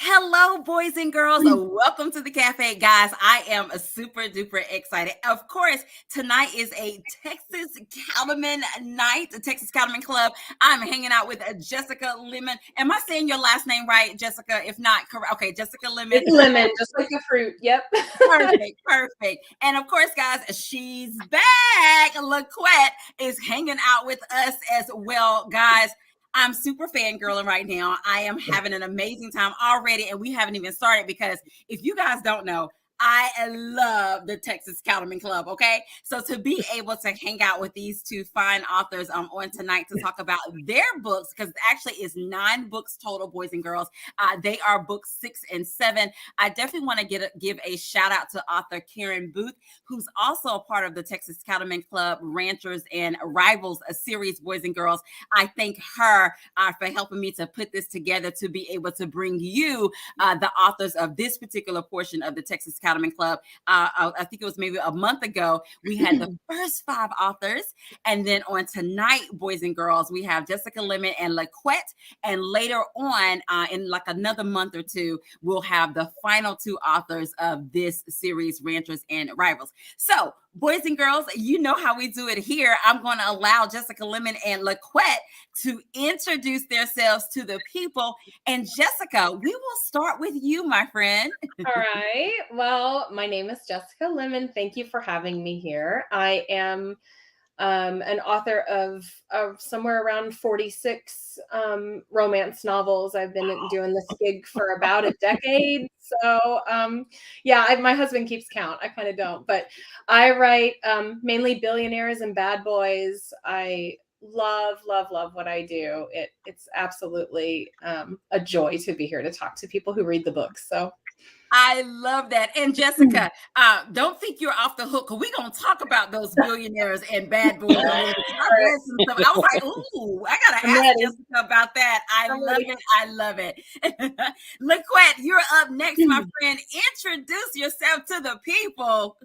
Hello, boys and girls. Welcome to the cafe, guys. I am super duper excited. Of course, tonight is a Texas Cattleman night, the Texas Cattleman Club. I'm hanging out with Jessica Lemmon. Am I saying your last name right, Jessica? If not, correct. Okay, Jessica Lemmon. It's lemon, just like a fruit. Yep. Perfect. And of course, guys, she's back. LaQuette is hanging out with us as well, guys. I'm super fangirling right now. I am having an amazing time already, and we haven't even started because if you guys don't know, I love the Texas Cattleman Club, okay? So to be able to hang out with these two fine authors on tonight to talk about their books, because actually it's 9 books total, boys and girls. They are books 6 and 7. I definitely want to give a shout out to author Karen Booth, who's also a part of the Texas Cattleman Club Ranchers and Rivals series, boys and girls. I thank her for helping me to put this together to be able to bring you the authors of this particular portion of the Texas Cattleman Club. I think it was maybe a month ago. We had the first 5 authors, and then on tonight, boys and girls, we have Jessica Lemmon and LaQuette, and later on, in like another month or two, we'll have the final 2 authors of this series, Ranchers and Rivals. So, boys and girls, you know how we do it here. I'm going to allow Jessica Lemmon and LaQuette to introduce themselves to the people. And Jessica, we will start with you, my friend. All right. Well, my name is Jessica Lemmon. Thank you for having me here. I am an author of somewhere around 46 romance novels. I've been doing this gig for about a decade. So my husband keeps count. I kind of don't, but I write mainly billionaires and bad boys. I love what I do. It's absolutely a joy to be here to talk to people who read the books. So I love that. And Jessica, don't think you're off the hook, because we're going to talk about those billionaires and bad boys. I was like, ooh, I got to ask Jessica about that. I love it. LaQuette, you're up next, my friend. Introduce yourself to the people.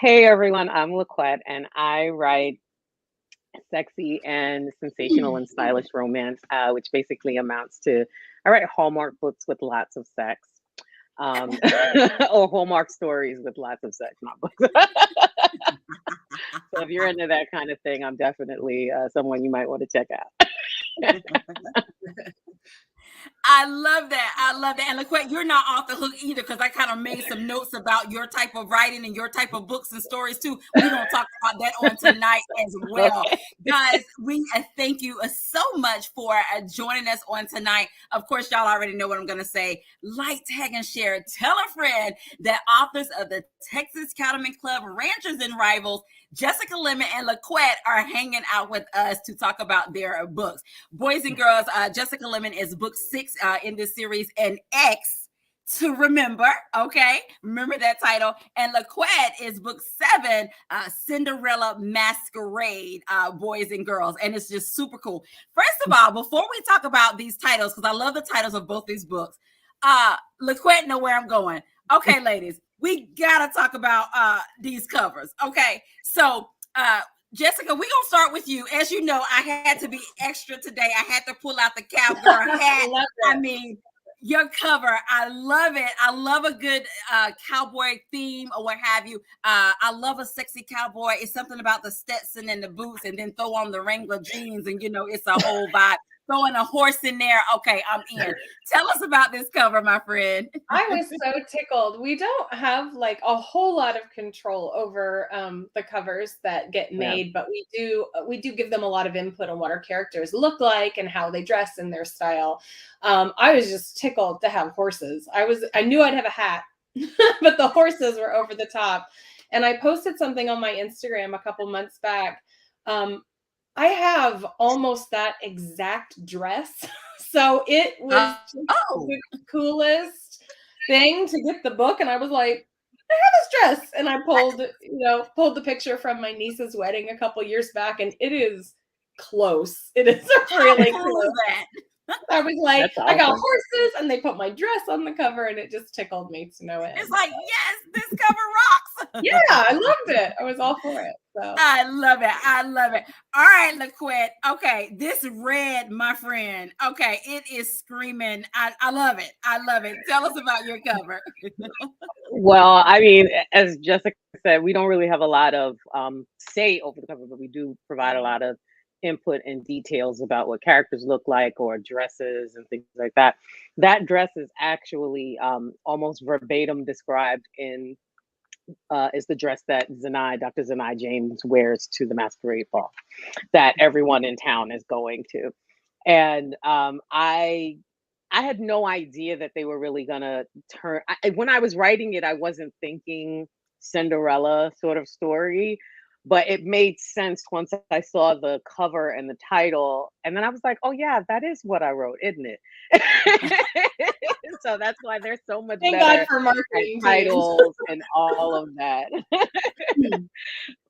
Hey, everyone. I'm LaQuette, and I write sexy and sensational and stylish romance, which basically amounts to, I write Hallmark books with lots of sex. Or Hallmark stories with lots of sex, not books. So if you're into that kind of thing, I'm definitely someone you might want to check out. I love that. And LaQuette, you're not off the hook either, because I kind of made some notes about your type of writing and your type of books and stories too. We're going to talk about that on tonight as well. Okay. Guys, we thank you so much for joining us on tonight. Of course, y'all already know what I'm going to say. Like, tag, and share. Tell a friend that authors of the Texas Cattleman Club, Ranchers and Rivals, Jessica Lemmon and LaQuette, are hanging out with us to talk about their books. Boys and girls, Jessica Lemmon is book 6 in this series, and X to remember. Okay, remember that title. And LaQuette is book 7, Cinderella Masquerade, boys and girls. And it's just super cool. First of all, before we talk about these titles, because I love the titles of both these books, LaQuette know where I'm going. Okay, ladies, we gotta talk about these covers. Okay, so Jessica, we're gonna start with you. As you know, I had to be extra today. I had to pull out the cowgirl hat. I mean, your cover, I love it. I love a good cowboy theme or what have you. I love a sexy cowboy. It's something about the Stetson and the boots, and then throw on the Wrangler jeans, and it's a whole vibe. Throwing a horse in there. Okay, I'm in. Tell us about this cover, my friend. I was so tickled. We don't have like a whole lot of control over the covers that get made, but we do give them a lot of input on what our characters look like and how they dress and their style. I was just tickled to have horses. I knew I'd have a hat, but the horses were over the top. And I posted something on my Instagram a couple months back. I have almost that exact dress. So it was the coolest thing to get the book. And I was like, I have this dress. And I pulled the picture from my niece's wedding a couple years back, and it is close. It is really close. I was like, That's I got awesome. horses, and they put my dress on the cover, and it just tickled me to no end. It's like, yes, this cover rocks. Yeah, I loved it. I was all for it. So I love it. I love it. All right, LaQuette. Okay, this red, my friend. Okay, it is screaming. I love it. I love it. Tell us about your cover. Well, I mean, as Jessica said, we don't really have a lot of say over the cover, but we do provide a lot of input and details about what characters look like or dresses and things like that. That dress is actually almost verbatim described in is the dress that Dr. Zanai James wears to the masquerade ball that everyone in town is going to. And I had no idea that they were really gonna turn. When I was writing it, I wasn't thinking Cinderella sort of story, but it made sense once I saw the cover and the title, and then I was like, "Oh yeah, that is what I wrote, isn't it?" So that's why they're so much thank God better for at marketing teams. titles and all of that.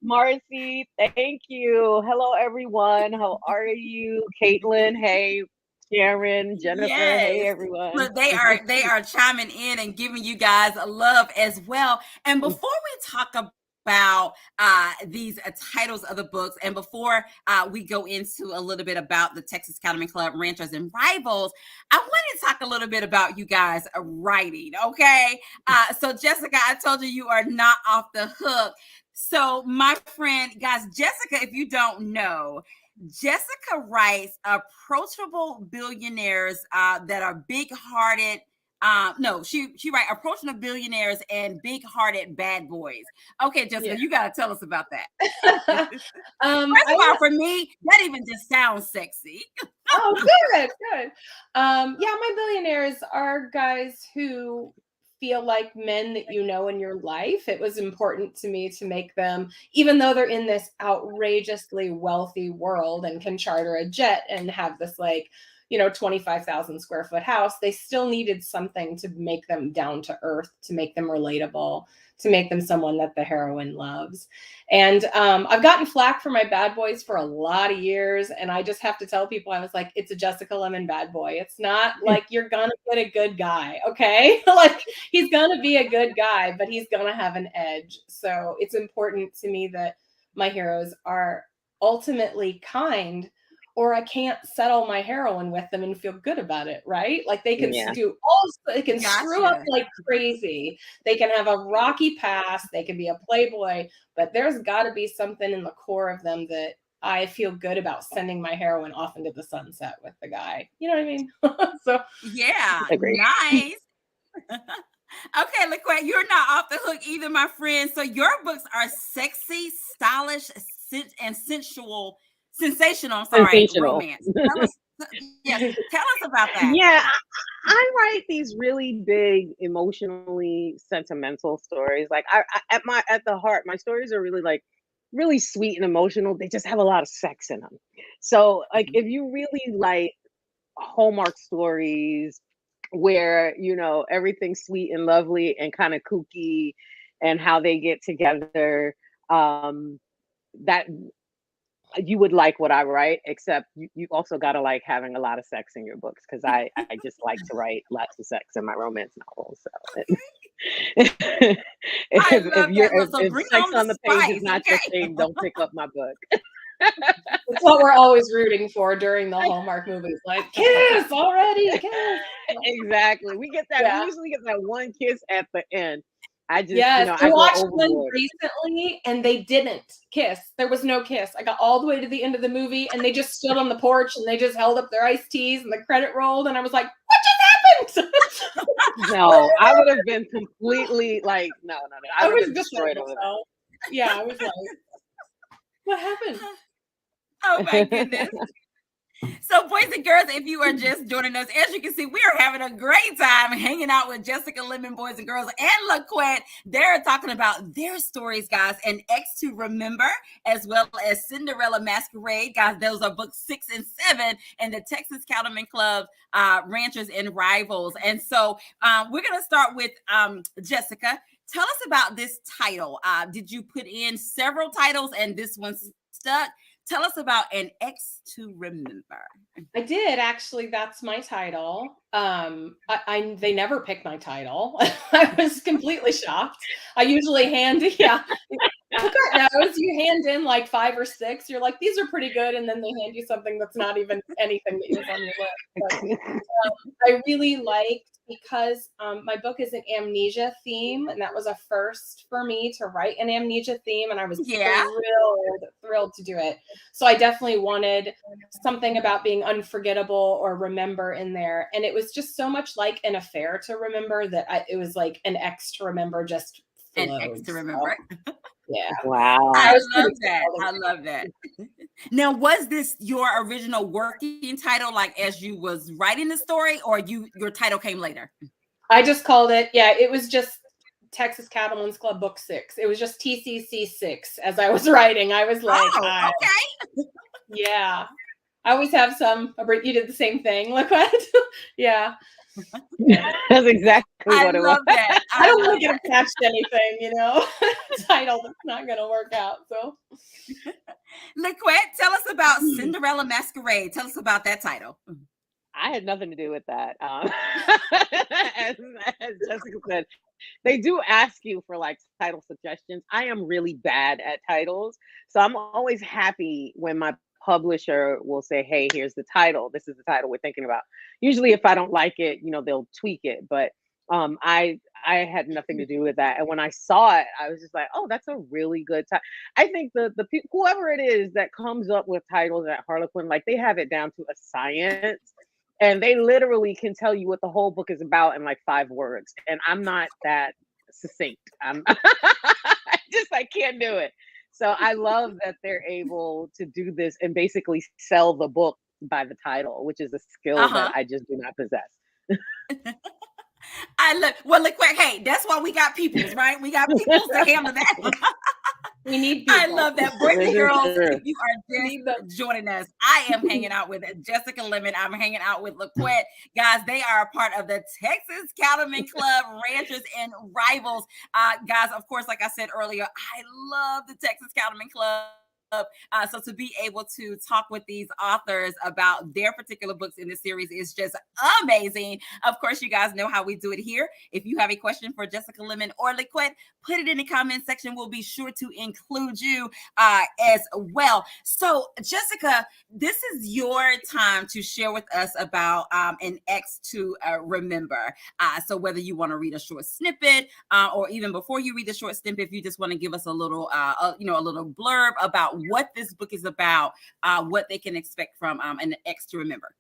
Marcy, thank you. Hello, everyone. How are you? Caitlin, hey. Sharon, Jennifer, hey Yes. everyone. Look, they are chiming in and giving you guys a love as well. And before we talk about these titles of the books, and before we go into a little bit about the Texas Cattleman Club, Ranchers and Rivals, I want to talk a little bit about you guys writing. Okay, so Jessica, I told you are not off the hook. So my friend, guys, Jessica, if you don't know, Jessica writes approachable billionaires that are big-hearted. No, she writes approachable billionaires and big-hearted bad boys. Okay, Jessica, you got to tell us about that. First of all, for me, that even just sounds sexy. Oh, good. Yeah, my billionaires are guys who feel like men that you know in your life. It was important to me to make them, even though they're in this outrageously wealthy world and can charter a jet and have this 25,000 square foot house, they still needed something to make them down to earth, to make them relatable, to make them someone that the heroine loves. And I've gotten flack for my bad boys for a lot of years. And I just have to tell people, I was like, it's a Jessica Lemmon bad boy. It's not like you're going to get a good guy. Okay. Like he's going to be a good guy, but he's going to have an edge. So it's important to me that my heroes are ultimately kind, or I can't settle my heroine with them and feel good about it, right? Like they can do they can screw up like crazy. They can have a rocky past. They can be a playboy, but there's got to be something in the core of them that I feel good about sending my heroine off into the sunset with the guy. You know what I mean? So yeah, nice. Okay, LaQuette, you're not off the hook either, my friend. So your books are sexy, stylish, and sensational romance. Tell us about that. Yeah, I write these really big, emotionally sentimental stories. Like at the heart, my stories are really sweet and emotional. They just have a lot of sex in them. So like if you really like Hallmark stories where everything's sweet and lovely and kind of kooky and how they get together, that you would like what I write, except you also got to like having a lot of sex in your books, because I just like to write lots of sex in my romance novels. So if sex on the page is not your thing, don't pick up my book. That's what we're always rooting for during the Hallmark movies. Like, kiss already, kiss. Exactly. We get that. We usually get that one kiss at the end. I watched one recently and they didn't kiss. There was no kiss. I got all the way to the end of the movie and they just stood on the porch and they just held up their iced teas and the credit rolled and I was like, what just happened? No, I would have been completely like, no. I would have destroyed over that. Yeah, I was like, what happened? Oh my goodness. So, boys and girls, if you are just joining us, as you can see, we are having a great time hanging out with Jessica Lemmon, boys and girls, and LaQuette. They're talking about their stories, guys, and X to Remember, as well as Cinderella Masquerade. Guys, those are books 6 and 7 in the Texas Cattleman Club, Ranchers and Rivals. And so we're going to start with Jessica. Tell us about this title. Did you put in several titles and this one stuck? Tell us about An Ex to Remember. I did actually. That's my title. They never pick my title. I was completely shocked. I usually LaQuette knows, you hand in like 5 or 6. You're like, these are pretty good, and then they hand you something that's not even anything that was on your list. But, I really liked, because my book is an amnesia theme, and that was a first for me to write an amnesia theme, and I was thrilled to do it. So I definitely wanted something about being unforgettable or remember in there, and it was just so much like an affair to remember that it was like an ex to remember, just An Ex to Remember. So, yeah. Wow. I love that. I love that. Now, was this your original working title, like as you was writing the story, or your title came later? I just called it, it was just Texas Cattleman's Club Book 6. It was just TCC 6 as I was writing. I was like, okay. Yeah. I always have some. You did the same thing, LaQuette. Yeah. That's exactly what it was. That. I don't want to get attached to anything, title that's not going to work out. So, LaQuette, tell us about Cinderella Masquerade. Tell us about that title. I had nothing to do with that. As Jessica said, they do ask you for like title suggestions. I am really bad at titles, so I'm always happy when my publisher will say, hey, here's the title. This is the title we're thinking about. Usually if I don't like it, they'll tweak it. But I had nothing to do with that. And when I saw it, I was just like, oh, that's a really good title. I think the whoever it is that comes up with titles at Harlequin, like they have it down to a science. And they literally can tell you what the whole book is about in like 5 words. And I'm not that succinct. I can't do it. So I love that they're able to do this and basically sell the book by the title, which is a skill that I just do not possess. LaQuette, hey, that's why we got peoples, right? We got peoples to handle that. We need people. I love that. Brittany girls, if you are just joining us, I am hanging out with Jessica Lemmon. I'm hanging out with LaQuette. Guys, they are a part of the Texas Cattleman Club, Ranchers and Rivals. Guys, of course, like I said earlier, I love the Texas Cattleman Club. So to be able to talk with these authors about their particular books in the series is just amazing. Of course, you guys know how we do it here. If you have a question for Jessica Lemmon or LaQuette, put it in the comment section. We'll be sure to include you as well. So Jessica, this is your time to share with us about An Ex to Remember. So whether you want to read a short snippet or even before you read the short snippet, if you just want to give us a little, a little blurb about what this book is about, what they can expect from An Ex to Remember.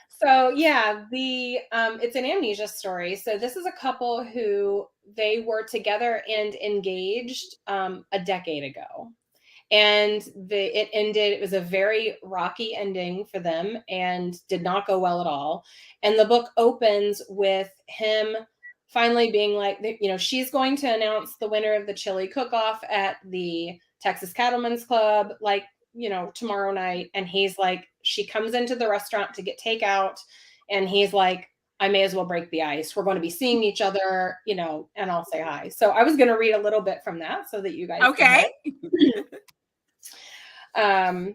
So it's an amnesia story. So this is a couple who they were together and engaged a decade ago. And it ended, it was a very rocky ending for them and did not go well at all. And the book opens with him finally being like, she's going to announce the winner of the chili cook-off at the Texas Cattleman's Club, tomorrow night. And he's like, she comes into the restaurant to get takeout. And he's like, I may as well break the ice. We're going to be seeing each other, and I'll say hi. So I was going to read a little bit from that so that you guys okay.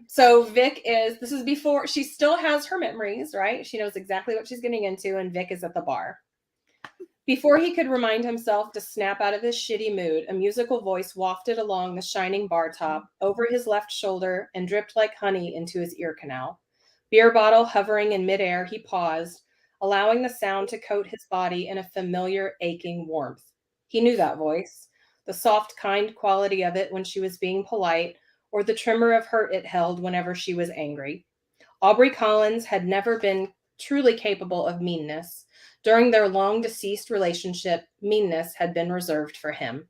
So Vic this is before she still has her memories, right? She knows exactly what she's getting into, and Vic is at the bar. Before he could remind himself to snap out of his shitty mood, a musical voice wafted along the shining bar top, over his left shoulder, and dripped like honey into his ear canal. Beer bottle hovering in midair, he paused, allowing the sound to coat his body in a familiar, aching warmth. He knew that voice, the soft, kind quality of it when she was being polite, or the tremor of hurt it held whenever she was angry. Aubrey Collins had never been truly capable of meanness. During their long-deceased relationship, meanness had been reserved for him.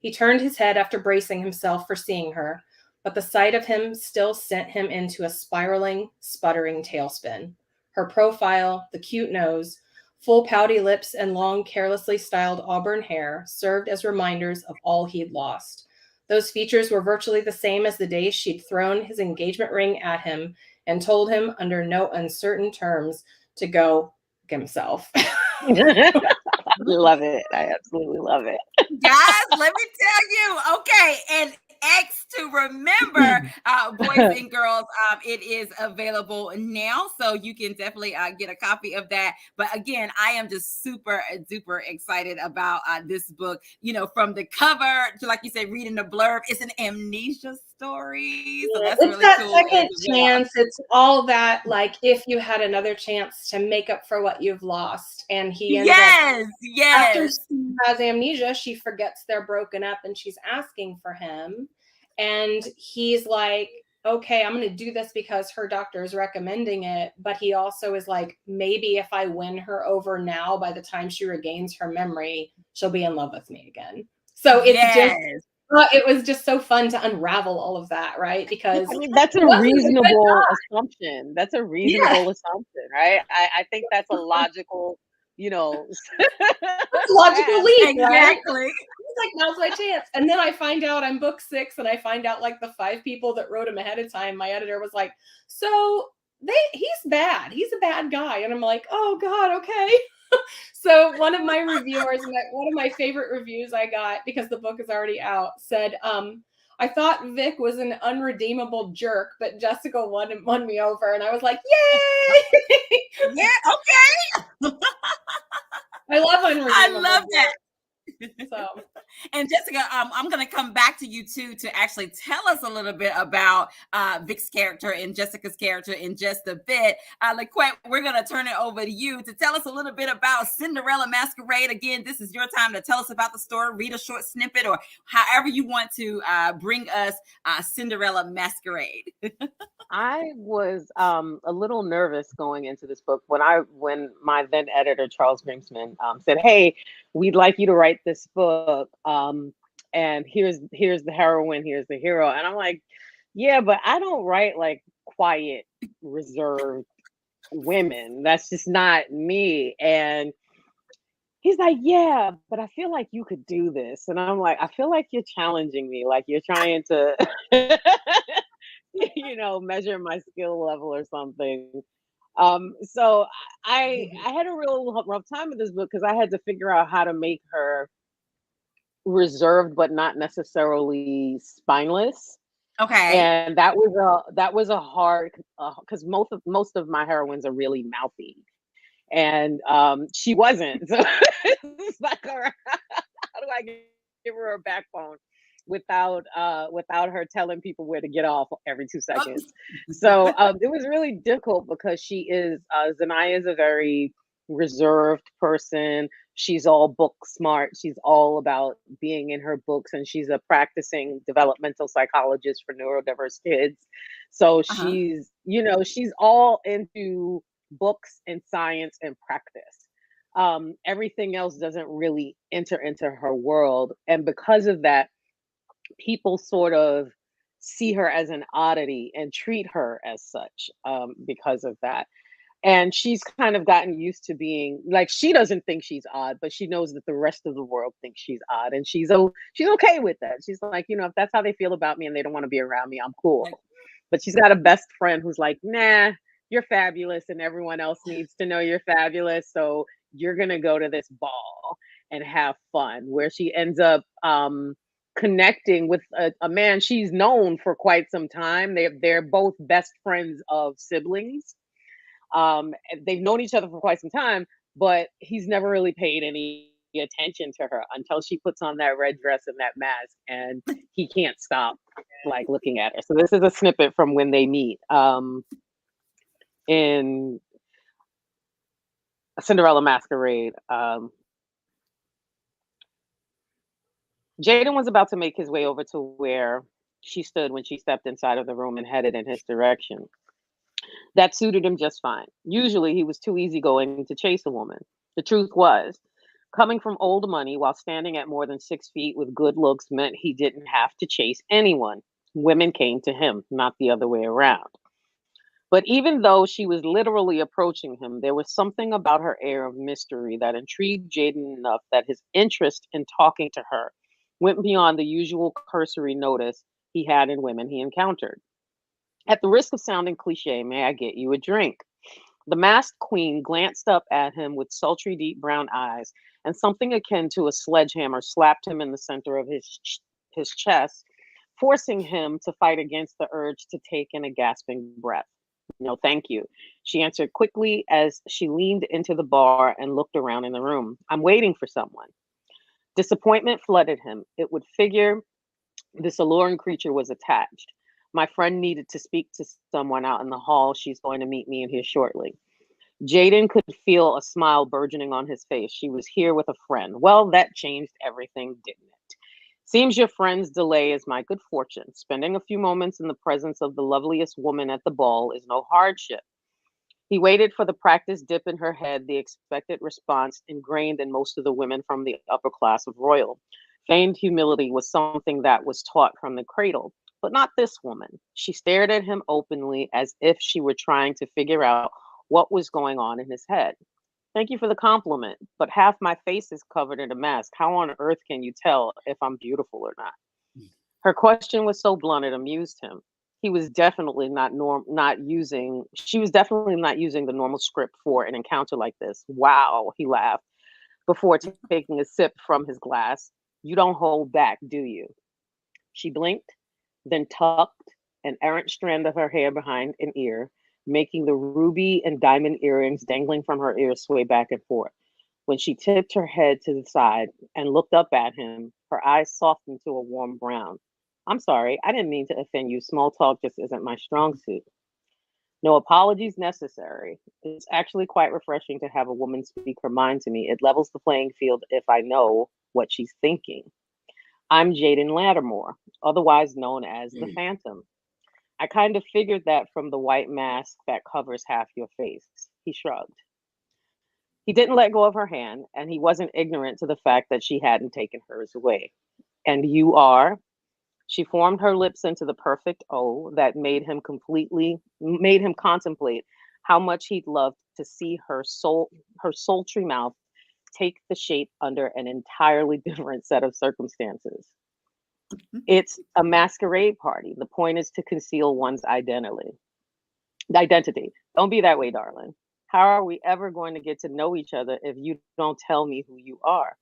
He turned his head after bracing himself for seeing her, but the sight of him still sent him into a spiraling, sputtering tailspin. Her profile, the cute nose, full pouty lips, and long, carelessly styled auburn hair served as reminders of all he'd lost. Those features were virtually the same as the day she'd thrown his engagement ring at him and told him under no uncertain terms to go himself. Love it. I absolutely love it. Guys, let me tell you. Okay. And X to remember, boys and girls. It is available now, so you can definitely get a copy of that. But again, I am just super duper excited about this book. You know, from the cover to, like you said, reading the blurb, it's an amnesia story, so that's It's really that cool. second chance. It's all that, like, if you had another chance to make up for what you've lost. And he ends up, after she has amnesia, she forgets they're broken up and she's asking for him. And he's like, okay, I'm going to do this because her doctor is recommending it. But he also is like, maybe if I win her over now, by the time she regains her memory, she'll be in love with me again. So it's just, it was just so fun to unravel all of that, right? Because I mean, that's a reasonable assumption. That's a reasonable assumption, right? I think that's a logical, logical leap, exactly. Right? It's like, now's my chance. And then I find out I'm book 6, and I find out like the 5 people that wrote him ahead of time. My editor was like, so he's bad. He's a bad guy. And I'm like, oh God, okay. So one of my reviewers, one of my favorite reviews I got, because the book is already out, said, I thought Vic was an unredeemable jerk, but Jessica won me over. And I was like, yay! Yeah, okay. I love unredeemable. I love that. So, and Jessica, I'm going to come back to you too to actually tell us a little bit about Vic's character and Jessica's character in just a bit. LaQuette, we're going to turn it over to you to tell us a little bit about Cinderella Masquerade. Again, this is your time to tell us about the story, read a short snippet, or however you want to bring us Cinderella Masquerade. I was a little nervous going into this book when my then editor Charles Grimsman said, "Hey, we'd like you to write this book, and here's the heroine, here's the hero." And I'm like, "Yeah, but I don't write like quiet, reserved women. That's just not me." And he's like, "Yeah, but I feel like you could do this." And I'm like, "I feel like you're challenging me, like you're trying to." Measure my skill level or something. So I had a real rough time with this book because I had to figure out how to make her reserved but not necessarily spineless. Okay. And that was a hard, because most of my heroines are really mouthy, and she wasn't. So it's like, all right, how do I give her a backbone without her telling people where to get off every 2 seconds? So it was really difficult because Zanaya is a very reserved person. She's all book smart. She's all about being in her books, and she's a practicing developmental psychologist for neurodiverse kids. So she's all into books and science and practice. Everything else doesn't really enter into her world, and because of that, people sort of see her as an oddity and treat her as such, because of that. And she's kind of gotten used to being like, she doesn't think she's odd, but she knows that the rest of the world thinks she's odd, and she's okay with that. She's like, if that's how they feel about me and they don't want to be around me, I'm cool. But she's got a best friend who's like, nah, you're fabulous, and everyone else needs to know you're fabulous, so you're gonna go to this ball and have fun, where she ends up connecting with a man she's known for quite some time. They're both best friends of siblings. They've known each other for quite some time, but he's never really paid any attention to her until she puts on that red dress and that mask, and he can't stop like looking at her. So this is a snippet from when they meet in Cinderella Masquerade. Jaden was about to make his way over to where she stood when she stepped inside of the room and headed in his direction. That suited him just fine. Usually he was too easygoing to chase a woman. The truth was, coming from old money while standing at more than 6 feet with good looks meant he didn't have to chase anyone. Women came to him, not the other way around. But even though she was literally approaching him, there was something about her air of mystery that intrigued Jaden enough that his interest in talking to her went beyond the usual cursory notice he had in women he encountered. At the risk of sounding cliche, may I get you a drink? The masked queen glanced up at him with sultry, deep brown eyes, and something akin to a sledgehammer slapped him in the center of his chest forcing him to fight against the urge to take in a gasping breath. No, thank you, she answered quickly as she leaned into the bar and looked around in the room. I'm waiting for someone. Disappointment flooded him. It would figure this alluring creature was attached. My friend needed to speak to someone out in the hall. She's going to meet me in here shortly. Jaden could feel a smile burgeoning on his face. She was here with a friend. Well, that changed everything, didn't it? Seems your friend's delay is my good fortune. Spending a few moments in the presence of the loveliest woman at the ball is no hardship. He waited for the practiced dip in her head, the expected response ingrained in most of the women from the upper class of royal. Feigned humility was something that was taught from the cradle, but not this woman. She stared at him openly as if she were trying to figure out what was going on in his head. Thank you for the compliment, but half my face is covered in a mask. How on earth can you tell if I'm beautiful or not? Her question was so blunt it amused him. He was definitely she was definitely not using the normal script for an encounter like this. Wow, he laughed before taking a sip from his glass. You don't hold back, do you? She blinked, then tucked an errant strand of her hair behind an ear, making the ruby and diamond earrings dangling from her ears sway back and forth. When she tipped her head to the side and looked up at him, her eyes softened to a warm brown. I'm sorry, I didn't mean to offend you. Small talk just isn't my strong suit. No apologies necessary. It's actually quite refreshing to have a woman speak her mind to me. It levels the playing field if I know what she's thinking. I'm Jaden Lattimore, otherwise known as the Phantom. I kind of figured that from the white mask that covers half your face. He shrugged. He didn't let go of her hand, and he wasn't ignorant to the fact that she hadn't taken hers away. And you are? She formed her lips into the perfect O that made him contemplate how much he'd love to see her sultry mouth take the shape under an entirely different set of circumstances. It's a masquerade party. The point is to conceal one's identity. Don't be that way, darling. How are we ever going to get to know each other if you don't tell me who you are?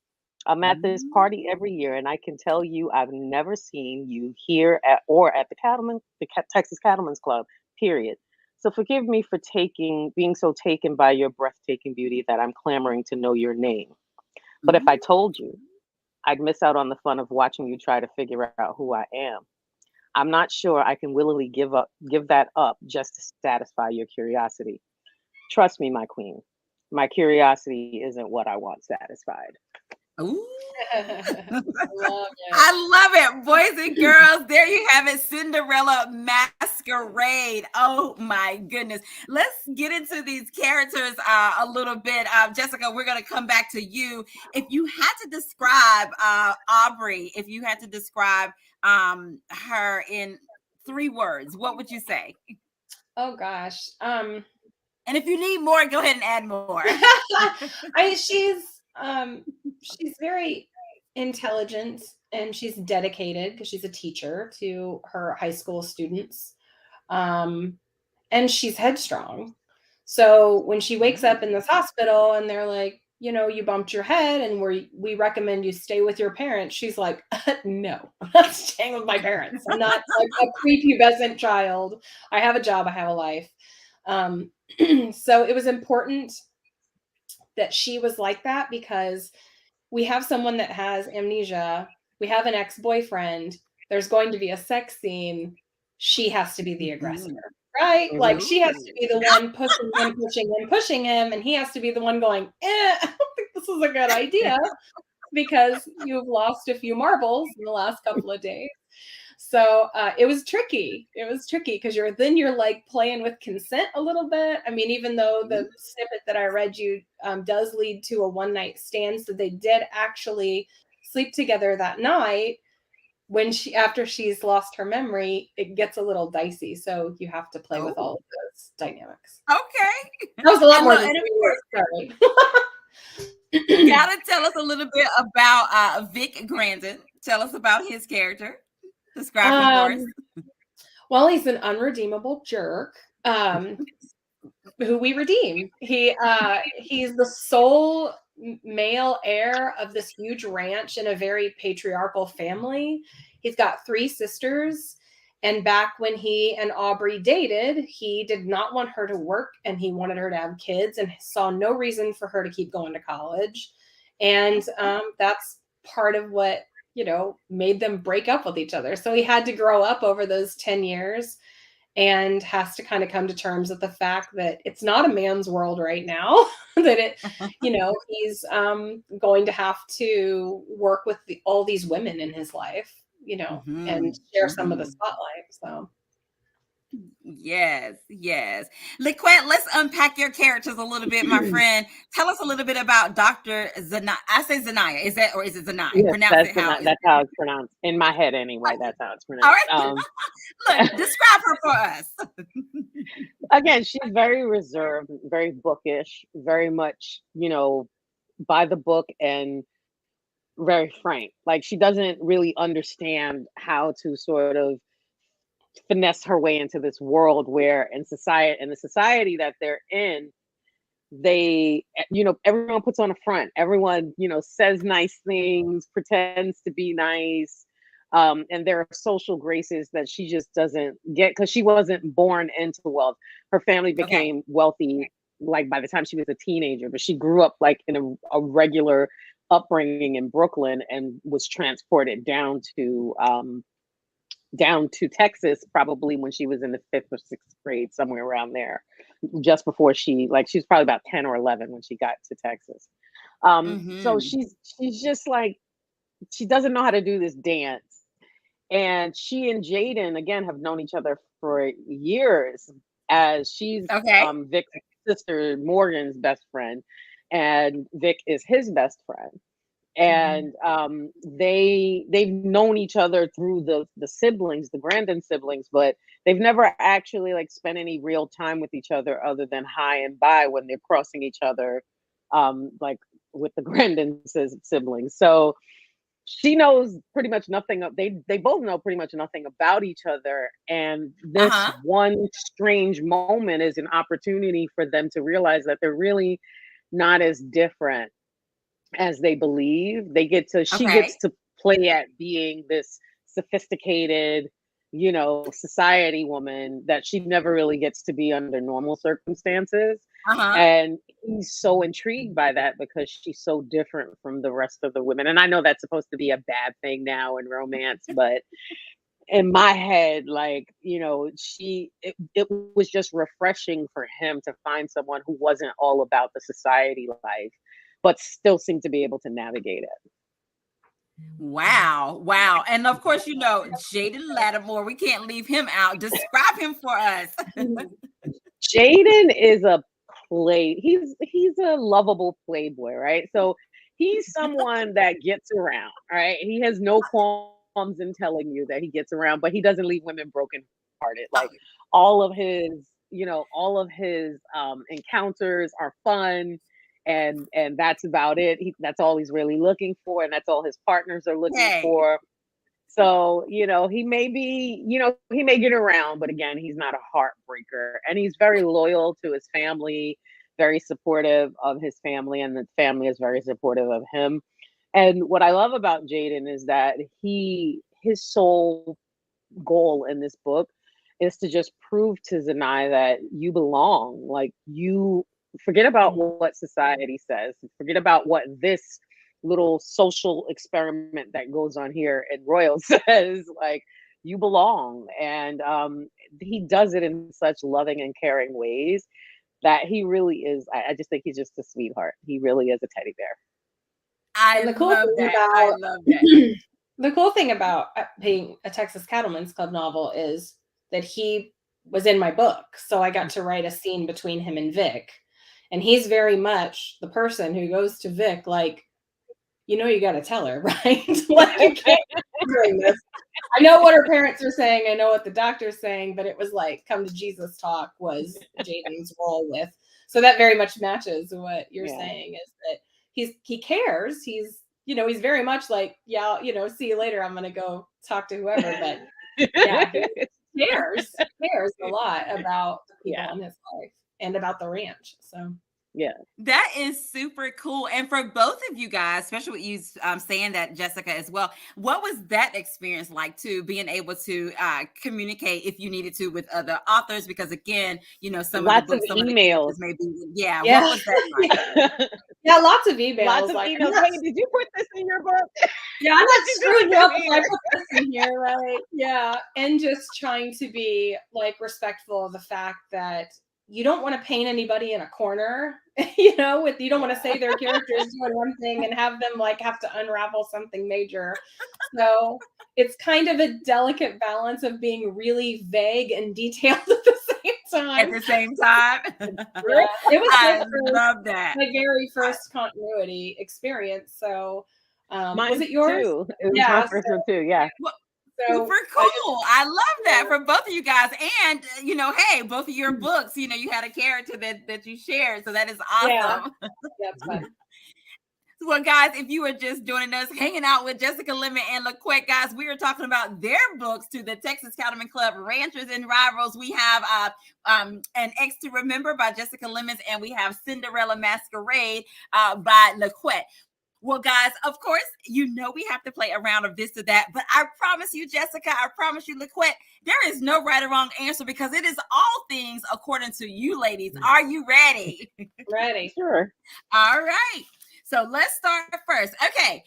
I'm at this party every year, and I can tell you I've never seen you here at the Texas Cattleman's Club, period. So forgive me for being so taken by your breathtaking beauty that I'm clamoring to know your name. But if I told you, I'd miss out on the fun of watching you try to figure out who I am. I'm not sure I can willingly give that up just to satisfy your curiosity. Trust me, my queen, my curiosity isn't what I want satisfied. Ooh. Love it. I love it. Boys and girls, there you have it. Cinderella Masquerade. Oh my goodness. Let's get into these characters a little bit. Jessica, we're going to come back to you. If you had to describe Aubrey, if you had to describe her in 3 words, what would you say? Oh gosh. And if you need more, go ahead and add more. She's very intelligent and she's dedicated because she's a teacher to her high school students. And she's headstrong. So when she wakes up in this hospital and they're like, you bumped your head and we recommend you stay with your parents, she's like, no, I'm not staying with my parents. I'm not like a prepubescent child. I have a job. I have a life. So it was important that she was like that because we have someone that has amnesia. We have an ex-boyfriend. There's going to be a sex scene. She has to be the aggressor, right? Like she has to be the one pushing him, and he has to be the one going, I don't think this is a good idea because you've lost a few marbles in the last couple of days. So it was tricky. It was tricky because you're like playing with consent a little bit. I mean, even though the snippet that I read you does lead to a one-night stand, so they did actually sleep together that night. After she's lost her memory, it gets a little dicey. So you have to play with all of those dynamics. Okay, that was a lot more than 3 words. Sorry. You gotta tell us a little bit about Vic Grandin. Tell us about his character. Describe him for us. Well, he's an unredeemable jerk who we redeem. He's the sole male heir of this huge ranch in a very patriarchal family. He's got 3 sisters. And back when he and Aubrey dated, he did not want her to work and he wanted her to have kids and saw no reason for her to keep going to college. And that's part of what, made them break up with each other. So he had to grow up over those 10 years and has to kind of come to terms with the fact that it's not a man's world right now, that he's going to have to work with all these women in his life, and share some of the spotlight. So. Yes. LaQuette, let's unpack your characters a little bit, my friend. Tell us a little bit about Dr. Zanaya. I say Zanaya. Is it Zanaya? Yes, Pronounce that's how it's pronounced. In my head, anyway, that's how it's pronounced. All right. Look, describe her for us. Again, she's very reserved, very bookish, very much, by the book and very frank. Like, she doesn't really understand how to sort of finesse her way into this world where in the society that they're in, they, everyone puts on a front. Everyone, says nice things, pretends to be nice. And there are social graces that she just doesn't get because she wasn't born into wealth. Her family became wealthy like by the time she was a teenager, but she grew up like in a regular upbringing in Brooklyn and was transported down to Texas probably when she was in the 5th or 6th grade, somewhere around there, just before she was probably about 10 or 11 when she got to Texas. So she's just like, she doesn't know how to do this dance. And she and Jaden, again, have known each other for years, as she's Vic's sister Morgan's best friend, and Vic is his best friend. And they've known each other through the siblings, the Grandin siblings, but they've never actually like spent any real time with each other than hi and bye when they're crossing each other, like with the Grandin siblings. So she knows pretty much nothing. They both know pretty much nothing about each other. And this one strange moment is an opportunity for them to realize that they're really not as different as they believe. She gets to play at being this sophisticated, society woman that she never really gets to be under normal circumstances. And he's so intrigued by that because she's so different from the rest of the women. And I know that's supposed to be a bad thing now in romance, but in my head, like, it was just refreshing for him to find someone who wasn't all about the society life, but still seemed to be able to navigate it. Wow. And of course, Jaden Lattimore, we can't leave him out. Describe him for us. Jaden is he's a lovable playboy, right? So he's someone that gets around, right? He has no qualms in telling you that he gets around, but he doesn't leave women brokenhearted. Like all of his encounters are fun. And that's about it. That's all he's really looking for, and that's all his partners are looking for. So, he may get around, but again, he's not a heartbreaker. And he's very loyal to his family, very supportive of his family, and the family is very supportive of him. And what I love about Jaden is that his sole goal in this book is to just prove to Zanai that you belong. Like, you forget about what society says, forget about what this little social experiment that goes on here in Royal says. Like, you belong. And he does it in such loving and caring ways that he really is. I just think he's just a sweetheart. He really is a teddy bear. I love that. The cool thing about being a Texas Cattleman's Club novel is that he was in my book. So I got to write a scene between him and Vic. And he's very much the person who goes to Vic like, you got to tell her, right? Like, you can't be doing this. I know what her parents are saying. I know what the doctor's saying, but it was like, come to Jesus talk was Jaden's role with. So that very much matches what you're saying, is that he cares. He's very much like, see you later. I'm going to go talk to whoever. But he cares a lot about the people in his life and about the ranch. So Yeah. That is super cool. And for both of you guys, especially with you saying that, Jessica, as well, what was that experience like too, being able to communicate if you needed to with other authors? Because again, some of the Lots of books, some of the emails. characters may be, yeah. Yeah. What was that like? Yeah, lots of emails. Lots of emails. Hey, did you put this in your book? Yeah, I'm not screwing you up if I here? put this in here, right? Yeah. And just trying to be like respectful of the fact that you don't want to paint anybody in a corner, you don't want to say their characters doing one thing and have them like have to unravel something major. So it's kind of a delicate balance of being really vague and detailed at the same time. At the same time. Yeah. It was I love that. my very first continuity experience. So Mine was it yours? too. It was Yeah, my first one too. Yeah. So super cool. I love that for both of you guys. And hey, both of your books, you had a character that you shared. So that is awesome. Yeah, it's fun. Well, guys, if you were just joining us, hanging out with Jessica Lemmon and LaQuette, guys, we are talking about their books to the Texas Cattleman Club, Ranchers and Rivals. We have An Ex to Remember by Jessica Lemmon, and we have Cinderella Masquerade by LaQuette. Well, guys, of course, we have to play a round of this or that, but I promise you, Jessica, I promise you, LaQuette, there is no right or wrong answer because it is all things according to you ladies. Are you ready? Ready. Sure. All right. So let's start first. Okay.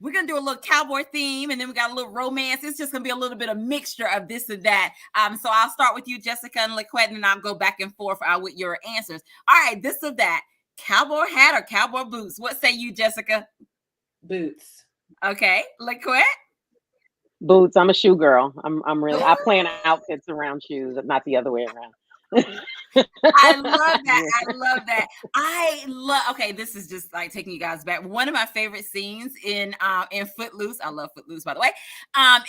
We're going to do a little cowboy theme, and then we got a little romance. It's just going to be a little bit of mixture of this and that. So I'll start with you, Jessica and LaQuette, and then I'll go back and forth with your answers. All right, this or that. Cowboy hat or cowboy boots? What say you, Jessica? Boots. Okay. LaQuette? Boots. I'm a shoe girl. I plan outfits around shoes, not the other way around. I love that. I love that. Okay, this is just like taking you guys back. One of my favorite scenes in Footloose, I love Footloose, by the way,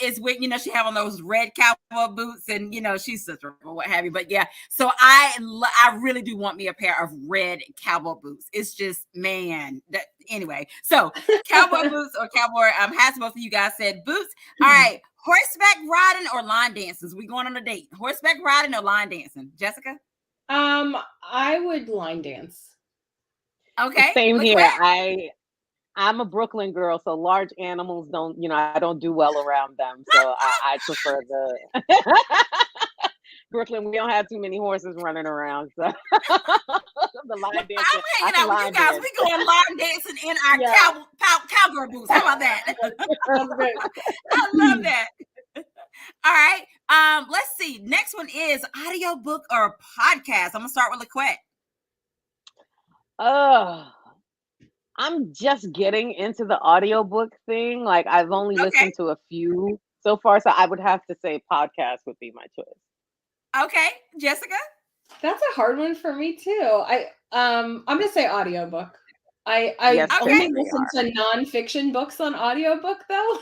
is when she have on those red cowboy boots, and she's such a what have you. But yeah, so I really do want me a pair of red cowboy boots. It's just anyway. So cowboy boots or cowboy hats. Both of you guys said boots. All right. Horseback riding or line dancing? We going on a date. Horseback riding or line dancing? Jessica? I would line dance. Okay. Same here. I'm a Brooklyn girl, so large animals don't, I don't do well around them. So I prefer the Brooklyn. We don't have too many horses running around. So the line dancing. I'm hanging out with you guys. Dance. We going line dancing in our cowgirl boots. How about that? I love that. All right. Let's see. Next one is audiobook or podcast. I'm gonna start with LaQuette. I'm just getting into the audiobook thing. Like I've only listened to a few so far, so I would have to say podcast would be my choice. Okay, Jessica? That's a hard one for me too. I'm gonna say audiobook. I only listen to nonfiction books on audiobook though.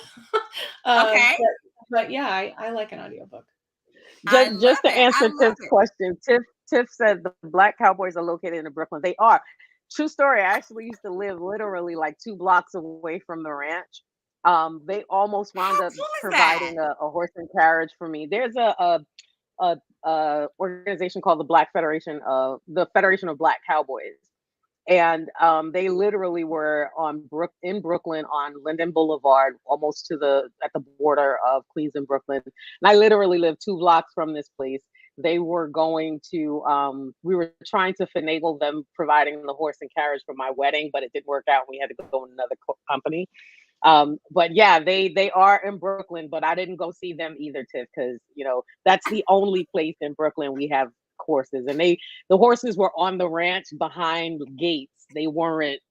Okay. But yeah, I like an audiobook. Just to answer Tiff's question, Tiff said the Black Cowboys are located in Brooklyn. They are. True story. I actually used to live literally like 2 blocks away from the ranch. They almost wound up providing a horse and carriage for me. There's a organization called the Federation of Black Cowboys. And they literally were in Brooklyn on Linden Boulevard, almost at the border of Queens and Brooklyn. And I literally lived 2 blocks from this place. They were going to, we were trying to finagle them providing the horse and carriage for my wedding, but it didn't work out. We had to go with another company. But yeah, they are in Brooklyn, but I didn't go see them either, Tiff, because, that's the only place in Brooklyn we have horses, and the horses were on the ranch behind gates. They weren't,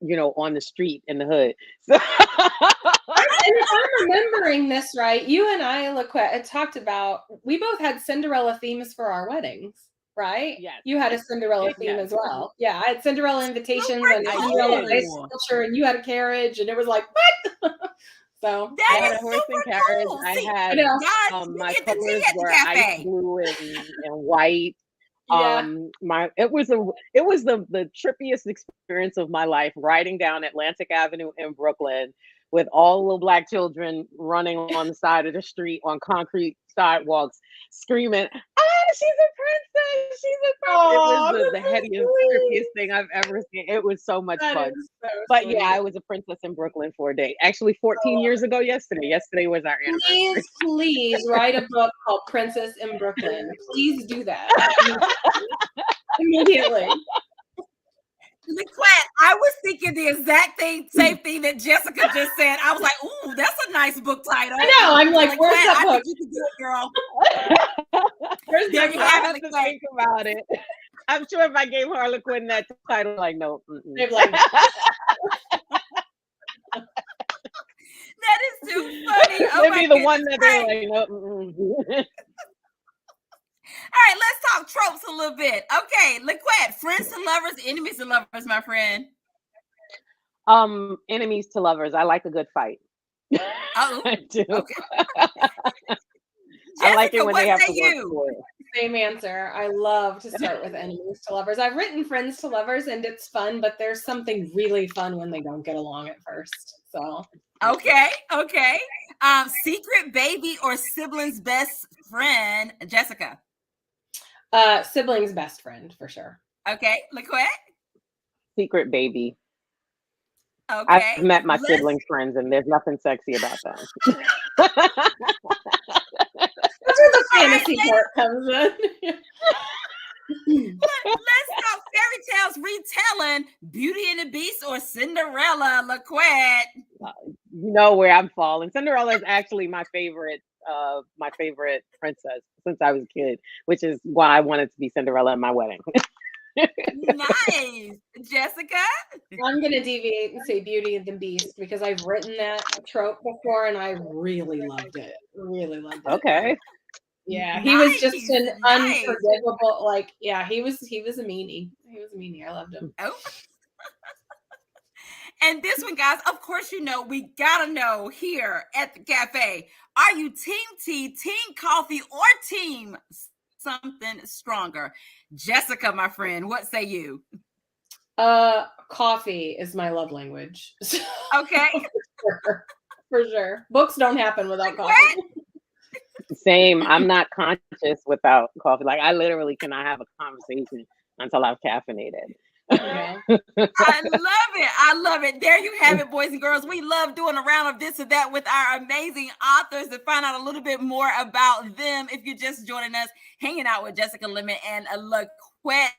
on the street in the hood. So and if I'm remembering this right, you and I, LaQuette, had talked about, we both had Cinderella themes for our weddings, right? Yes. You had a Cinderella theme as well. Yeah, I had Cinderella invitations and Cinderella ice sculpture, and you had a carriage, and it was like, what? So that I had a horse and carriage. Cool. I had my colors were ice blue and white. Yeah. It was the trippiest experience of my life, riding down Atlantic Avenue in Brooklyn with all the Black children running on the side of the street on concrete sidewalks, screaming, "I she's a princess. She's a princess. It was the headiest, trippiest thing I've ever seen. It was so much fun. So but sweet. yeah, I was a princess in Brooklyn for a day. Actually, 14 years ago yesterday. Yesterday was our anniversary. Please write a book called Princess in Brooklyn. Please do that. Immediately. LaQuette, I was thinking the exact same thing that Jessica just said. I was like, "Ooh, that's a nice book title." I know. I'm like, where's that I book? think you can do it, girl. Where's There that you book? have I it, have to LaQuette. think about it. I'm sure if I gave Harlequin that title, like, no. They'd be like, That is too funny. Oh It'd my be the goodness. one that they're All like, no. right, let's talk tropes a little bit. Okay, LaQuette, friends to lovers, enemies to lovers, my friend. Enemies to lovers. I like a good fight. Oh, I do. okay. I like it Jessica, when what they have say to work you? for it. same answer. I love to start with enemies to lovers. I've written friends to lovers and it's fun, but there's something really fun when they don't get along at first. So Okay. Secret baby or sibling's best friend, Jessica. sibling's best friend for sure. Okay, LaQuette. Secret baby. Okay. I've met my siblings' friends, and there's nothing sexy about them. That's where the fantasy part comes in. Let's talk fairy tales retelling, Beauty and the Beast or Cinderella, LaQuette. You know where I'm falling. Cinderella is actually my favorite princess since I was a kid, which is why I wanted to be Cinderella at my wedding. Nice. Jessica? I'm going to deviate and say Beauty and the Beast because I've written that trope before and I really loved it. Really loved it. Okay. Yeah, he was just an Nice. unforgivable, he was a meanie. He was a meanie. I loved him. Oh. And this one, guys, of course, we gotta know here at the cafe. Are you team tea, team coffee, or team something stronger? Jessica, my friend, what say you? Coffee is my love language. Okay. For sure. Books don't happen without coffee. Same. I'm not conscious without coffee. Like, I literally cannot have a conversation until I've caffeinated. Yeah. I love it. There you have it, boys and girls. We love doing a round of this or that with our amazing authors to find out a little bit more about them. If you're just joining us, hanging out with Jessica Lemmon and LaQuette.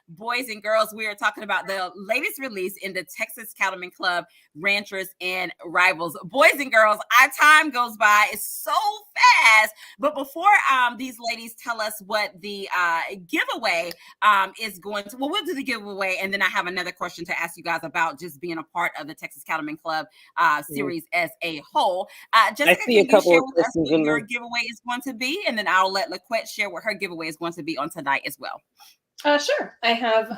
Boys and girls, we are talking about the latest release in the Texas Cattleman Club, Ranchers and Rivals. Boys and girls, our time goes by. It's so fast. But before these ladies tell us what the giveaway is going to, we'll do the giveaway. And then I have another question to ask you guys about just being a part of the Texas Cattleman Club series as a whole. Jessica, I see a couple of with us questions what in your there. giveaway is going to be? And then I'll let LaQuette share what her giveaway is going to be on tonight as well. Sure. I have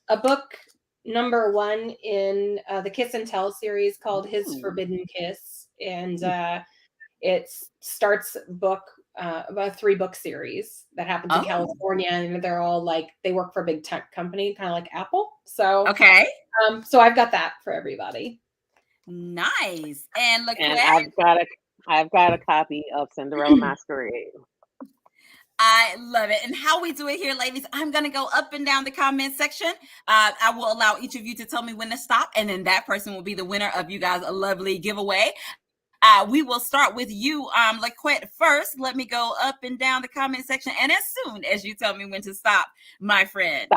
a book number 1 in the Kiss and Tell series called His Forbidden Kiss. And it starts about a 3-book series that happens in California. And they're all they work for a big tech company, kind of like Apple. So, okay. So I've got that for everybody. Nice. And LaQuette? And I've got a copy of Cinderella Masquerade. I love it. And how we do it here, ladies, I'm going to go up and down the comment section. I will allow each of you to tell me when to stop. And then that person will be the winner of you guys a lovely giveaway. We will start with you, LaQuette, first. Let me go up and down the comment section. And as soon as you tell me when to stop, my friend.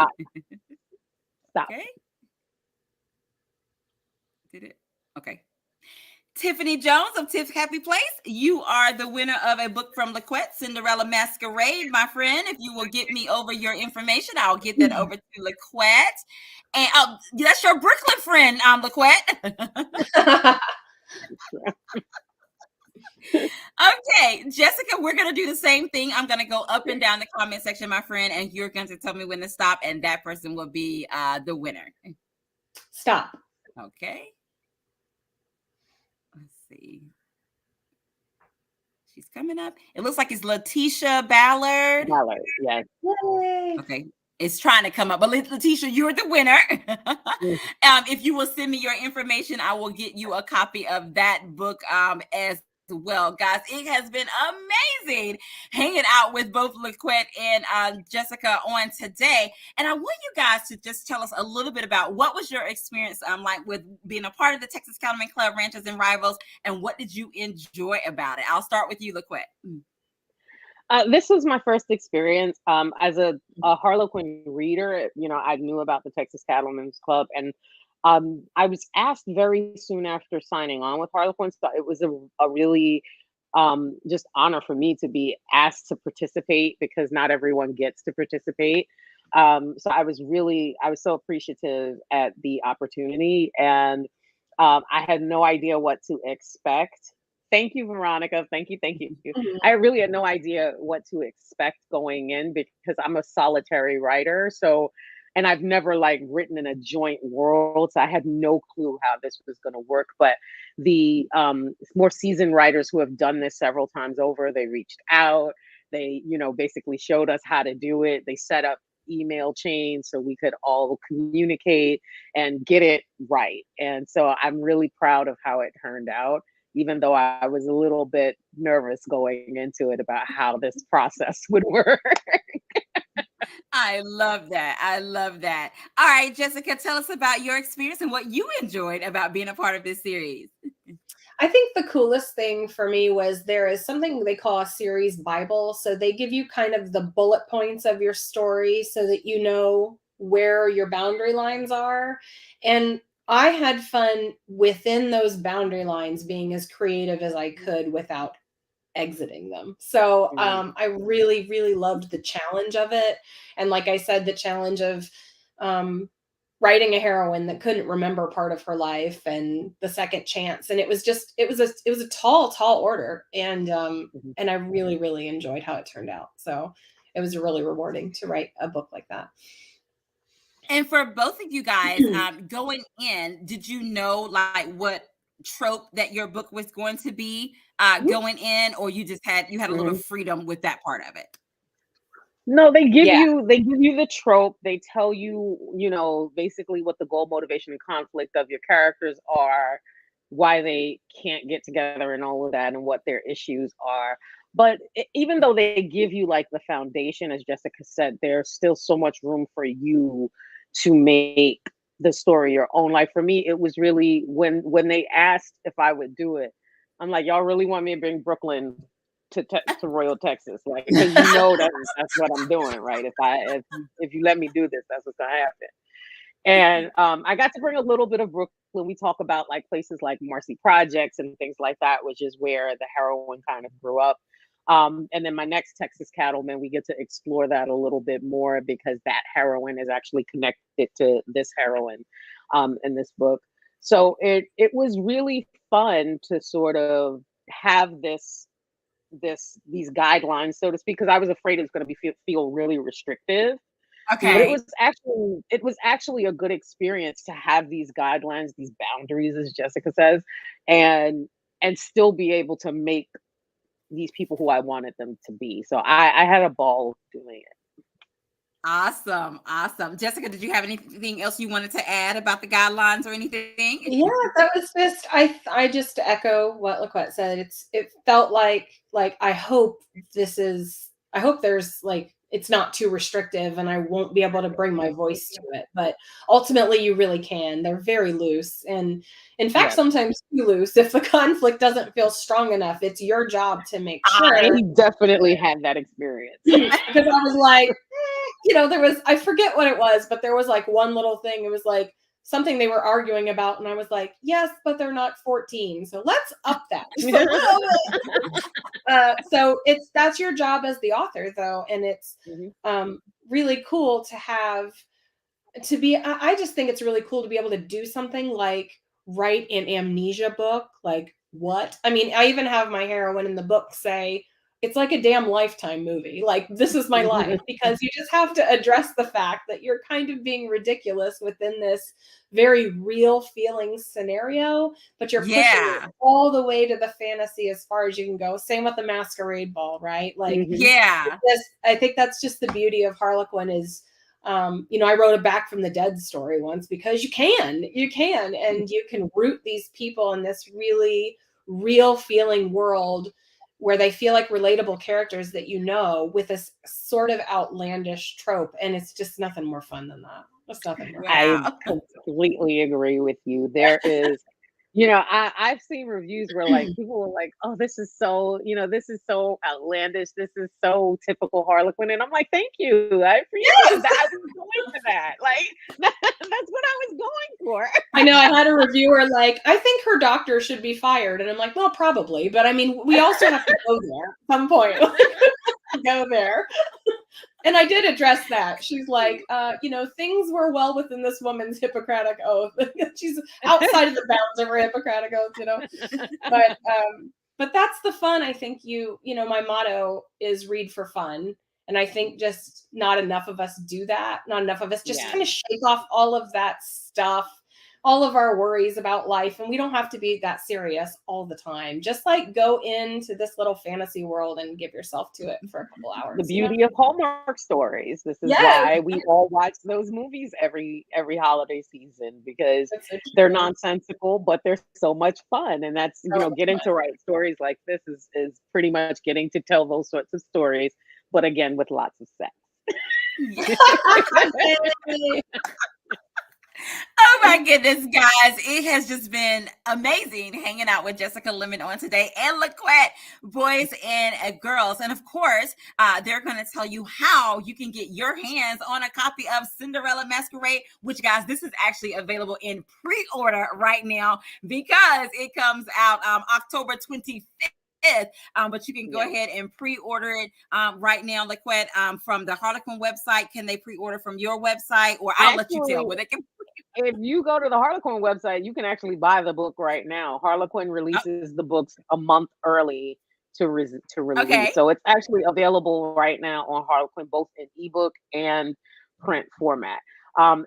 Stop. Okay. Did it? Okay. Tiffany Jones of Tiff's Happy Place, you are the winner of a book from LaQuette, Cinderella Masquerade, my friend. If you will get me over your information, I'll get that over to LaQuette. And that's your Brooklyn friend, LaQuette. Okay, Jessica, we're going to do the same thing. I'm going to go up and down the comment section, my friend, and you're going to tell me when to stop, and that person will be the winner. Stop. Okay. Let's see. She's coming up. It looks like it's Letitia Ballard. Ballard, yes. Yay. Okay. It's trying to come up. But Letitia, you're the winner. If you will send me your information, I will get you a copy of that book as well, guys. It has been amazing hanging out with both LaQuette and Jessica on today. And I want you guys to just tell us a little bit about what was your experience like with being a part of the Texas Cattleman Club, Ranchers and Rivals, and what did you enjoy about it? I'll start with you, LaQuette. This was my first experience as a Harlequin reader. You know, I knew about the Texas Cattlemen's Club, and I was asked very soon after signing on with Harlequin. So it was a really just honor for me to be asked to participate, because not everyone gets to participate. So I was so appreciative at the opportunity, and I had no idea what to expect. Thank you, Veronica. Thank you. I really had no idea what to expect going in, because I'm a solitary writer. So, and I've never like written in a joint world. So I had no clue how this was going to work. But the more seasoned writers who have done this several times over, they reached out. They, basically showed us how to do it. They set up email chains so we could all communicate and get it right. And so I'm really proud of how it turned out, even though I was a little bit nervous going into it about how this process would work. I love that. I love that. All right, Jessica, tell us about your experience and what you enjoyed about being a part of this series. I think the coolest thing for me was there is something they call a series Bible. So they give you kind of the bullet points of your story so that you know where your boundary lines are. And I had fun within those boundary lines, being as creative as I could without exiting them. So I really, really loved the challenge of it. And like I said, the challenge of writing a heroine that couldn't remember part of her life and the second chance. And it was a tall order. And and I really, really enjoyed how it turned out. So it was really rewarding to write a book like that. And for both of you guys, going in, did you know like what trope that your book was going to be going in, or you had a little freedom with that part of it? No, they give you the trope. They tell you, basically what the goal, motivation, and conflict of your characters are, why they can't get together and all of that, and what their issues are. But even though they give you like the foundation, as Jessica said, there's still so much room for you to make the story your own. Like for me, it was really when they asked if I would do it, I'm like, y'all really want me to bring Brooklyn to Royal Texas, like, because that's what I'm doing, right? If you let me do this, that's what's gonna happen. And I got to bring a little bit of Brooklyn. We talk about like places like Marcy Projects and things like that, which is where the heroine kind of grew up. And then my next Texas Cattleman, we get to explore that a little bit more, because that heroine is actually connected to this heroine in this book. So it was really fun to sort of have these guidelines, so to speak, because I was afraid it was going to feel really restrictive. Okay. But it was actually a good experience to have these guidelines, these boundaries, as Jessica says, and still be able to make these people who I wanted them to be. So I had a ball doing it. Awesome. Jessica, did you have anything else you wanted to add about the guidelines or anything? Yeah, that was just, I just echo what LaQuette said. It felt like I hope there's like, it's not too restrictive and I won't be able to bring my voice to it. But ultimately you really can. They're very loose. And in fact, sometimes too loose. If the conflict doesn't feel strong enough, it's your job to make sure. I definitely had that experience. Because I was like, I forget what it was, but there was like one little thing. It was like something they were arguing about. And I was like, yes, but they're not 14. So let's up that. So that's your job as the author though. And it's really cool I just think it's really cool to be able to do something like write an amnesia book. Like what? I mean, I even have my heroine in the book say, it's like a damn Lifetime movie. Like, this is my life, because you just have to address the fact that you're kind of being ridiculous within this very real feeling scenario, but you're pushing it all the way to the fantasy as far as you can go. Same with the masquerade ball, right? Like, I think that's just the beauty of Harlequin is, I wrote a Back from the Dead story once because you can, and you can root these people in this really real feeling world where they feel like relatable characters that you know, with this sort of outlandish trope. And it's just nothing more fun than that. It's nothing more fun. I Wow. completely agree with you. There is, I've seen reviews where like people were like, "Oh, this is so, this is so outlandish. This is so typical Harlequin," and I'm like, "Thank you, I appreciate that. I was going for that. Like, that's what I was going for." I know I had a reviewer like, "I think her doctor should be fired," and I'm like, "Well, probably, but I mean, we also have to go there at some point." Go there. And I did address that. She's like, things were well within this woman's Hippocratic oath. She's outside of the bounds of her Hippocratic oath. But that's the fun. I think my motto is read for fun. And I think just not enough of us do that. Not enough of us just kind of shake off all of that stuff, all of our worries about life. And we don't have to be that serious all the time. Just like go into this little fantasy world and give yourself to it for a couple hours. The beauty of Hallmark stories. This is why we all watch those movies every holiday season, because they're nonsensical, but they're so much fun. And that's, getting to write stories like this is pretty much getting to tell those sorts of stories, but again, with lots of sex. Oh my goodness, guys. It has just been amazing hanging out with Jessica Lemmon on today and LaQuette, boys and girls. And of course, they're going to tell you how you can get your hands on a copy of Cinderella Masquerade, which, guys, this is actually available in pre-order right now because it comes out October 25th. But you can go ahead and pre-order it right now, LaQuette, from the Harlequin website. Can they pre-order from your website, or I'll let you tell where they can? If you go to the Harlequin website, you can actually buy the book right now. Harlequin releases the books a month early to release. Okay. So it's actually available right now on Harlequin, both in ebook and print format.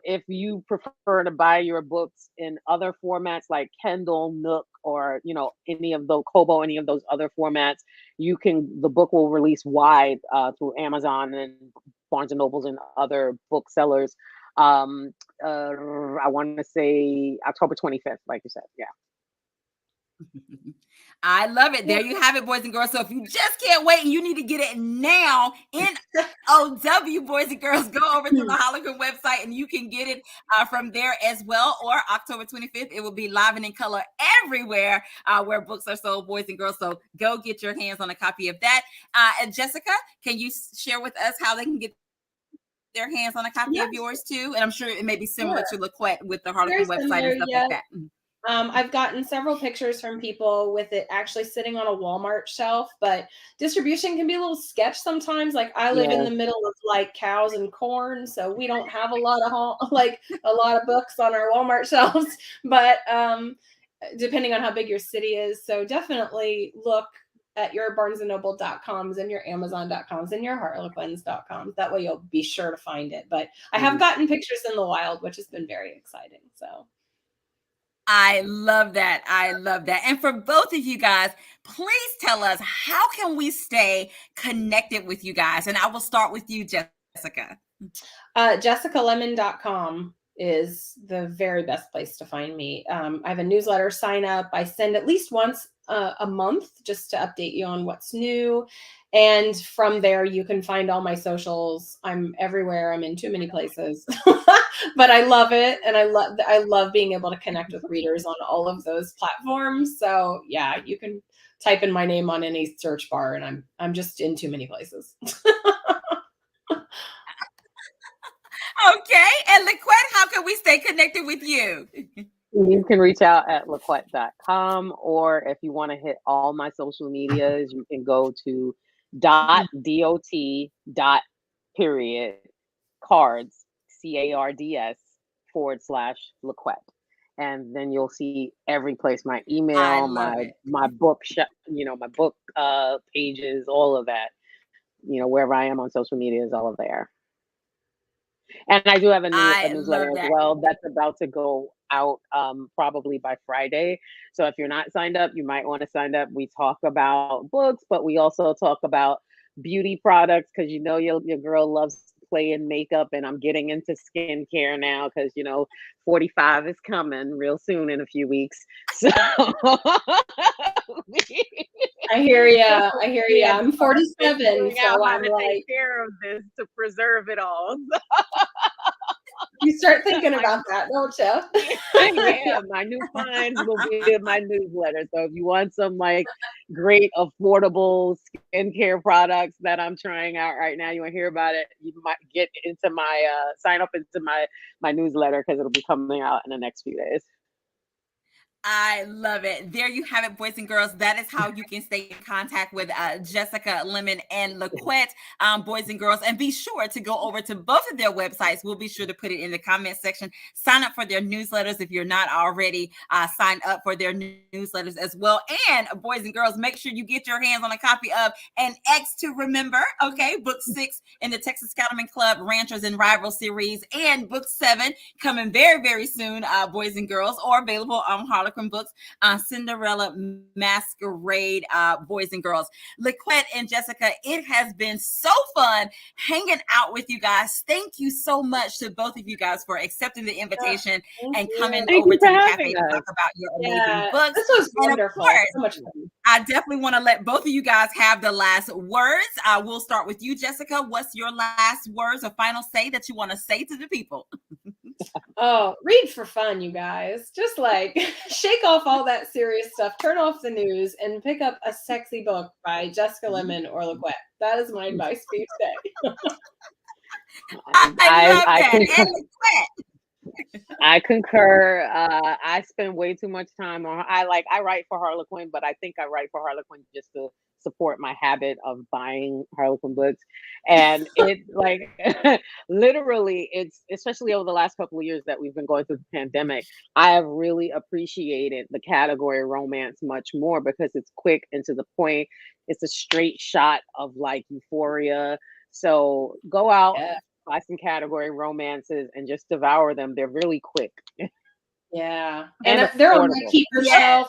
If you prefer to buy your books in other formats like Kindle, Nook, or any of those Kobo, any of those other formats, the book will release wide through Amazon and Barnes and Nobles and other booksellers. I want to say October 25th, like you said. Yeah. I love it. There you have it, boys and girls. So if you just can't wait and you need to get it now in OW, boys and girls, go over to the Harlequin website and you can get it from there as well. Or October 25th, it will be live and in color everywhere where books are sold, boys and girls. So go get your hands on a copy of that. And Jessica, can you share with us how they can get their hands on a copy of yours too? And I'm sure it may be similar to LaQuette with the Harlequin website and stuff like that. I've gotten several pictures from people with it actually sitting on a Walmart shelf, but distribution can be a little sketch sometimes. Like I live in the middle of like cows and corn, so we don't have a lot of books on our Walmart shelves. But depending on how big your city is, so definitely look at your BarnesandNoble.coms and your Amazon.coms and your Harlequins.coms. That way you'll be sure to find it. But I have gotten pictures in the wild, which has been very exciting. So I love that. I love that. And for both of you guys, please tell us, how can we stay connected with you guys? And I will start with you, Jessica. JessicaLemmon.com is the very best place to find me. I have a newsletter sign up. I send at least once a month just to update you on what's new. And from there, you can find all my socials. I'm everywhere. I'm in too many places, but I love it. And I love being able to connect with readers on all of those platforms. So yeah, you can type in my name on any search bar, and I'm just in too many places. Okay. And LaQuette, how can we stay connected with you? You can reach out at LaQuette.com, or if you want to hit all my social medias, you can go to .dot period cards CARDS / LaQuette, and then you'll see every place, my email, my book my book pages, all of that, wherever I am on social media is all there. And I do have a newsletter as well that's about to go out probably by Friday. So if you're not signed up, you might want to sign up. We talk about books, but we also talk about beauty products, because your girl loves cosplay and makeup, and I'm getting into skincare now because 45 is coming real soon in a few weeks. So I hear ya. I hear ya. yeah, I'm 47, figuring out so how I'm to like, take care of this to preserve it all. you start thinking about that, don't you? Yeah, my new finds will be in my newsletter. So if you want some like great affordable skincare products that I'm trying out right now, you want to hear about it, you might get into my sign up into my newsletter because it'll be coming out in the next few days. I love it. There you have it, boys and girls. That is how you can stay in contact with Jessica, Lemmon, and LaQuette, boys and girls. And be sure to go over to both of their websites. We'll be sure to put it in the comment section. Sign up for their newsletters if you're not already signed up for their newsletters as well. And boys and girls, make sure you get your hands on a copy of An X to Remember, okay? Book 6 in the Texas Cattleman Club Ranchers and Rivals series, and Book 7 coming very, very soon, boys and girls, or available on Harlequin Books, Cinderella Masquerade, boys and girls. LaQuette and Jessica, it has been so fun hanging out with you guys. Thank you so much to both of you guys for accepting the invitation and coming over to the cafe to talk about your amazing books. This was wonderful. And of course, so much fun. I definitely want to let both of you guys have the last words. We'll start with you, Jessica. What's your last words or final say that you want to say to the people? Oh, read for fun, you guys. Just like shake off all that serious stuff, turn off the news, and pick up a sexy book by Jessica Lemmon or LaQuette. That is my advice for you today. I love that. And LaQuette. I concur. I spend way too much time on. I write for Harlequin, but I think I write for Harlequin just to support my habit of buying Harlequin books. And it like literally, it's especially over the last couple of years that we've been going through the pandemic. I have really appreciated the category romance much more because it's quick and to the point. It's a straight shot of like euphoria. So go out. Yeah. Buy some category romances and just devour them. They're really quick. Yeah, And they're on my affordable. keeper Yes. shelf.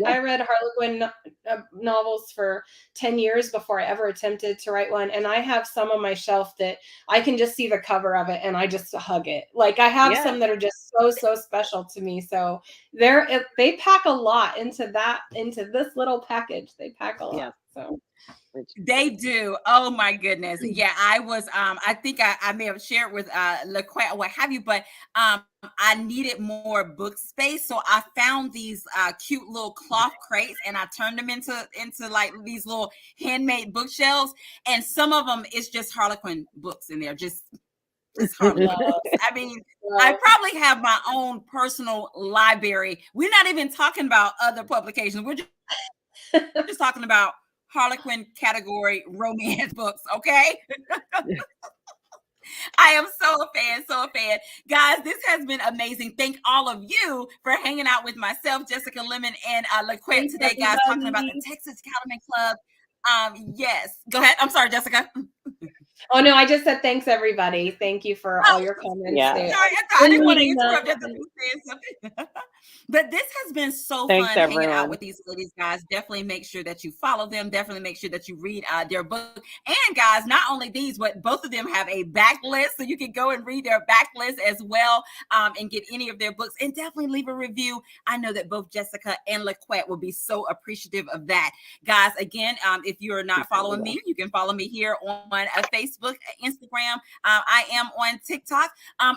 I read Harlequin novels for 10 years before I ever attempted to write one, and I have some on my shelf that I can just see the cover of it and I just hug it. Like I have some that are just so special to me. So they pack a lot into this little package. They pack a lot. Yeah. So they do. Oh my goodness. Yeah, I was I think I may have shared with LaQuette or what have you, but I needed more book space. So I found these cute little cloth crates and I turned them into like these little handmade bookshelves. And some of them it's just Harlequin books in there. Just Harlequin books. I mean, I probably have my own personal library. We're not even talking about other publications. We're just talking about Harlequin category romance books, okay? I am so a fan. Guys, this has been amazing. Thank all of you for hanging out with myself, Jessica Lemmon, and LaQuette today, guys, talking about the Texas Cattleman Club. Yes. Go ahead. I'm sorry, Jessica. Oh no, I just said thanks everybody. Thank you for all your comments. Yeah. There. Sorry, I didn't want to interrupt something. But this has been so fun hanging out with these ladies, guys. Definitely make sure that you follow them. Definitely make sure that you read their book. And guys, not only these, but both of them have a backlist, so you can go and read their backlist as well, and get any of their books. And definitely leave a review. I know that both Jessica and LaQuette will be so appreciative of that, guys. Again, if you're not following me, you can follow me here on Facebook, Instagram. I am on TikTok.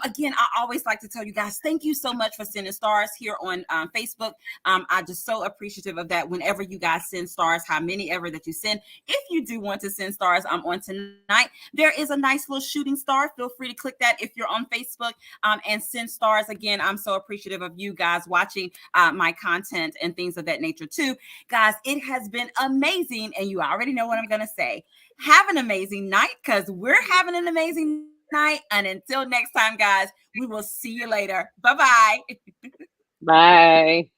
Again, I always like to tell you guys, thank you so much for sending stars here on Facebook. I'm just so appreciative of that. Whenever you guys send stars, how many ever that you send. If you do want to send stars, on tonight, there is a nice little shooting star. Feel free to click that if you're on Facebook, and send stars. Again, I'm so appreciative of you guys watching my content and things of that nature too. Guys, it has been amazing, and you already know what I'm going to say. Have an amazing night, because we're having an amazing night. And until next time, guys, we will see you later. Bye-bye. Bye.